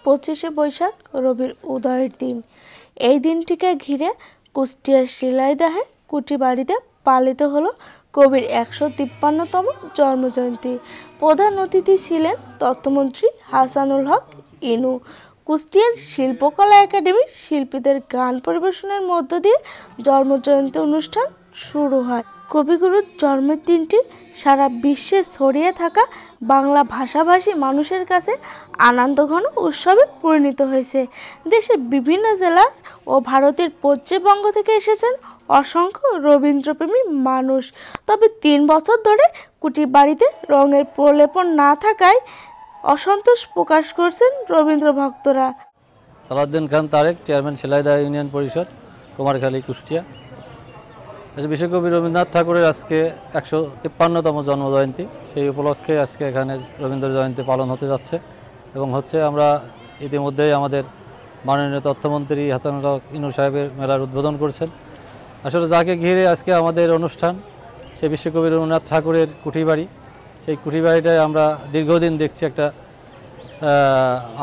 25শে বৈশাখ রবির উদয়ের দিন। এই দিনটিকে ঘিরে কুষ্টিয়ার শিলাইদহে কুঠিবাড়িতে পালিত হলো কবির 153তম জন্মজয়ন্তী। প্রধান অতিথি ছিলেন তথ্যমন্ত্রী হাসানুল হক ইনু। কুষ্টিয়ার শিল্পকলা একাডেমির শিল্পীদের গান পরিবেশনের মধ্য দিয়ে জন্মজয়ন্তী অনুষ্ঠান শুরু হয়। কবিগুরুর জন্মের দিনটি সারা বিশ্বে ছড়িয়ে থাকা বাংলা ভাষাভাষী মানুষের কাছে আনন্দঘন উৎসবে পরিণত হয়েছে। দেশের বিভিন্ন জেলার ও ভারতের পশ্চিমবঙ্গ থেকে এসেছেন অসংখ্য রবীন্দ্রপ্রেমী মানুষ। তবে 3 বছর ধরে কুঠিবাড়িতে রঙের প্রলেপন না থাকায় অসন্তোষ প্রকাশ করছেন রবীন্দ্র ভক্তরা। সালাউদ্দিন খান তারেক, চেয়ারম্যান শিলাইদহ ইউনিয়ন পরিষদ, কুমারখালী, কুষ্টিয়া। বিশ্বকবি রবীন্দ্রনাথ ঠাকুরের আজকে 153তম জন্মজয়ন্তী। সেই উপলক্ষে আজকে এখানে রবীন্দ্র জয়ন্তী পালন হতে যাচ্ছে এবং হচ্ছে। আমরা ইতিমধ্যেই আমাদের মাননীয় তথ্যমন্ত্রী হাসানুল হক ইনু সাহেবের মেলার উদ্বোধন করছেন। আসলে যাকে ঘিরে আজকে আমাদের অনুষ্ঠান, সেই বিশ্বকবি রবীন্দ্রনাথ ঠাকুরের কুঠিবাড়ি। সেই কুঠিবাড়িটায় আমরা দীর্ঘদিন দেখছি একটা,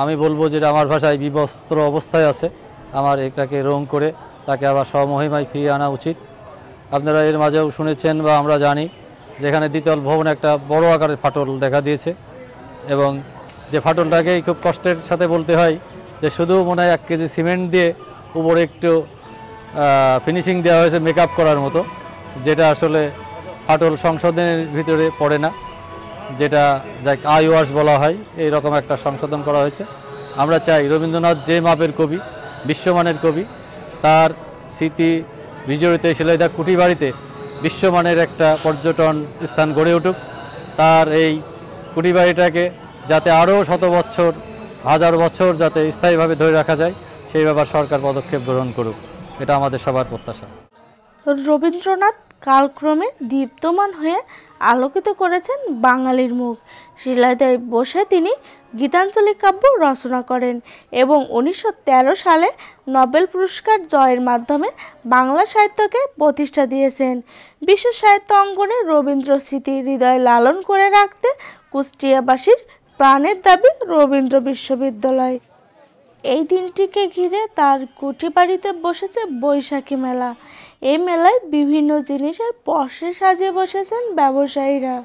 আমি বলবো যেটা আমার ভাষায় বিবস্ত্র অবস্থায় আছে। আমার এটাকে রং করে তাকে আবার স্বমহিমায় ফিরিয়ে আনা উচিত। আপনারা এর মাঝেও শুনেছেন বা আমরা জানি, যেখানে দ্বিতল ভবনে একটা বড় আকারের ফাটল দেখা দিয়েছে এবং যে ফাটলটাকেই খুব কষ্টের সাথে বলতে হয় যে শুধু মনে হয় 1 কেজি সিমেন্ট দিয়ে উপরে একটু ফিনিশিং দেওয়া হয়েছে মেকআপ করার মতো, যেটা আসলে ফাটল সংশোধনের ভিতরে পড়ে না, যেটা যাকে আই ওয়াশ বলা হয়। এই রকম একটা সংশোধন করা হয়েছে। আমরা চাই রবীন্দ্রনাথ যে মাপের কবি, বিশ্বমানের কবি, তার স্মৃতি বিজড়িত শিলাইদহ কুঠিবাড়িতে বিশ্বমানের একটা পর্যটন স্থান গড়ে উঠুক। তার এই কুঠিবাড়িটাকে যাতে আরও শত বছর, 1000 বছর যাতে স্থায়ীভাবে ধরে রাখা যায়, সেই ব্যাপার সরকার পদক্ষেপ গ্রহণ করুক, এটা আমাদের সবার প্রত্যাশা। রবীন্দ্রনাথ কালক্রমে দীপ্তমান হয়ে আলোকিত করেছেন বাঙালির মুখ। শিলাইদহে বসে তিনি গীতাঞ্জলি কাব্য রচনা করেন এবং 1913 সালে নোবেল পুরস্কার জয়ের মাধ্যমে বাংলা সাহিত্যকে প্রতিষ্ঠা দিয়েছেন। বিশ্ব সাহিত্য অঙ্গনে রবীন্দ্র স্মৃতি হৃদয়ে লালন করে রাখতে কুষ্টিয়াবাসীর প্রাণের দাবি রবীন্দ্র বিশ্ববিদ্যালয়। এই দিনটিকে ঘিরে তার কুঠিবাড়িতে বসেছে বৈশাখী মেলা। এই মেলায় বিভিন্ন জিনিসের পসরা সাজিয়ে বসেছেন ব্যবসায়ীরা।